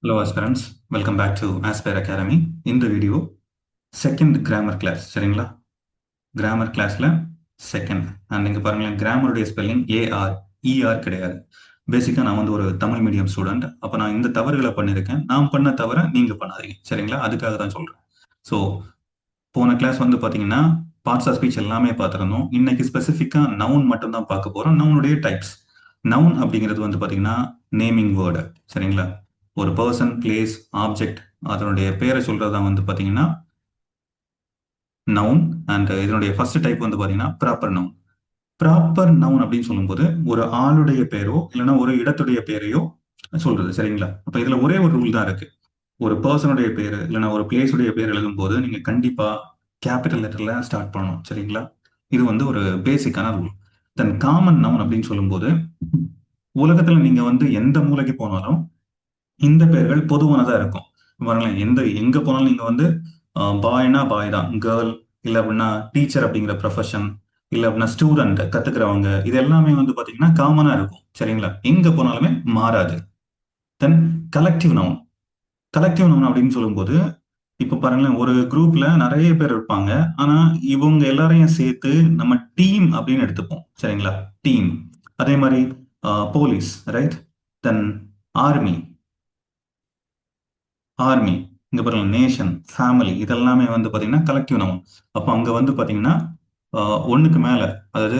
Hello aspirants, welcome back to Aspire Academy. இந்த video second grammar class. சரிங்களா? Grammar கிளாஸ்ல second. And இங்க பாருங்களேன், கிராமருடைய ஸ்பெல்லிங் ஏஆர் இஆர் கிடையாது. பேசிக்கா நான் வந்து ஒரு தமிழ் மீடியம் ஸ்டூடெண்ட். அப்போ நான் இந்த தவறுகளை பண்ணியிருக்கேன். நான் பண்ண தவிர நீங்க பண்ணாதீங்க. சரிங்களா? அதுக்காக தான் சொல்றேன். ஸோ போன கிளாஸ் வந்து பாத்தீங்கன்னா பார்ட்ஸ் ஆஃப் ஸ்பீச் எல்லாமே பார்த்துருந்தோம். இன்னைக்கு ஸ்பெசிஃபிக்கா நவுன் மட்டும் தான் பார்க்க போறோம். நவுனுடைய டைப்ஸ். நவுன் அப்படிங்கிறது வந்து பாத்தீங்கன்னா நேமிங் வேர்டு. சரிங்களா? ஒரு பர்சன், பிளேஸ், ஆப்ஜெக்ட் அதனுடைய பேரை சொல்றதா வந்து பாத்தீங்கன்னா நவுன். அண்ட் இதனுடைய ஃபர்ஸ்ட் டைப் வந்து பாத்தீங்கன்னா ப்ராப்பர் நவுன். ப்ராப்பர் நவுன் அப்படின்னு சொல்லும்போது ஒரு ஆளுடைய பேரோ இல்லைன்னா ஒரு இடத்துடைய பேரையோ சொல்றது. சரிங்களா? அப்ப இதுல ஒரே ஒரு ரூல் தான் இருக்கு. ஒரு பர்சனுடைய பேரு இல்லைன்னா ஒரு பிளேஸுடைய பேர் எழுதும் போது நீங்க கண்டிப்பா கேபிட்டல் லெட்டர்ல ஸ்டார்ட் பண்ணணும். சரிங்களா? இது வந்து ஒரு பேசிக்கான ரூல். தென் காமன் நவுன் அப்படின்னு சொல்லும்போது உலகத்துல நீங்க வந்து எந்த மூலைக்கு போனாலும் இந்த பெயர்கள் பொதுவானதா இருக்கும். பாருங்களேன், எங்க போனாலும் நீங்க வந்து பாய்னா பாய் தான், கேர்ள் இல்ல அப்படின்னா டீச்சர் அப்படிங்கிற ப்ரொஃபஷன் இல்ல அப்படின்னா ஸ்டூடெண்ட் கத்துக்கிறவங்க, இது எல்லாமே வந்து பாத்தீங்கன்னா காமனா இருக்கும். சரிங்களா? எங்க போனாலுமே மாறாது. தென் கலெக்டிவ் நவுன். கலெக்டிவ் நவுன் அப்படின்னு சொல்லும்போது இப்ப பாருங்களேன், ஒரு குரூப்ல நிறைய பேர் இருப்பாங்க. ஆனா இவங்க எல்லாரையும் சேர்த்து நம்ம டீம் அப்படின்னு எடுத்துப்போம். சரிங்களா? டீம். அதே மாதிரி போலீஸ், ரைட்? தென் ஆர்மி. ஆர்மி, இங்க பாருங்க, நேஷன், ஃபேமிலி, இதெல்லாமே வந்து பாத்தீங்கன்னா கலெக்டிவ் நவுன். அப்போ அங்க வந்து பாத்தீங்கன்னா ஒன்னுக்கு மேல, அதாவது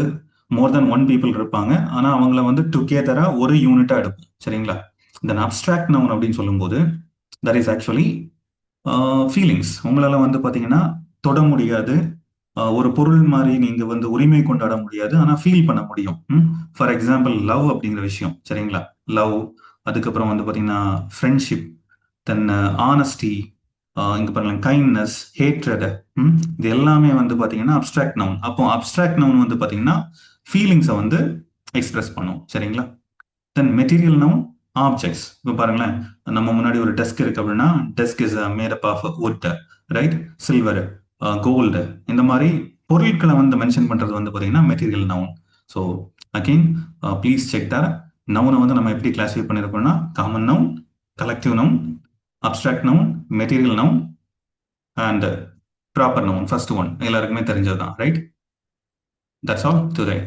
மோர் தென் ஒன் பீப்புள் இருப்பாங்க. ஆனா அவங்கள வந்து டுகெதரா ஒரு யூனிட்டா எடுப்போம். சரிங்களா? தென் அப்டிராக்ட் நவுன் அப்படின்னு சொல்லும்போது தட் இஸ் ஆக்சுவலி ஃபீலிங்ஸ். உங்களால வந்து பாத்தீங்கன்னா தொட முடியாது, ஒரு பொருள் மாதிரி நீங்க வந்து உரிமை கொண்டாட முடியாது, ஆனா ஃபீல் பண்ண முடியும். ஃபார் எக்ஸாம்பிள் லவ் அப்படிங்கிற விஷயம். சரிங்களா? லவ், அதுக்கப்புறம் வந்து பாத்தீங்கன்னா ஃப்ரெண்ட்ஷிப், தென் ஆனஸ்டி, இங்க பாருங்க கைண்ட்னஸ், ஹேட்ரட், இது எல்லாமே வந்து பாத்தீங்கன்னா அப்டிராக்ட் நவுன். அப்போ அப்டிராக்ட் நவுன் வந்து பாத்தீங்கன்னா ஃபீலிங்ஸை வந்து எக்ஸ்பிரஸ் பண்ணும். சரிங்களா? Then material noun, objects. இப்போ பாருங்களேன், நம்ம முன்னாடி ஒரு டெஸ்க் இருக்கு அப்படின்னா desk is made up of wood, right? Silver, gold, இந்த மாதிரி பொருட்களை வந்து மென்ஷன் பண்றது வந்து பாத்தீங்கன்னா material noun. So again please check that. நவுனை வந்து நம்ம எப்படி கிளாஸிஃபை பண்ணியிருக்கோம்னா common noun, collective noun, abstract noun, material noun and proper noun. First one எல்லாருக்குமே தெரிஞ்சது தான், ரைட்? That's all today.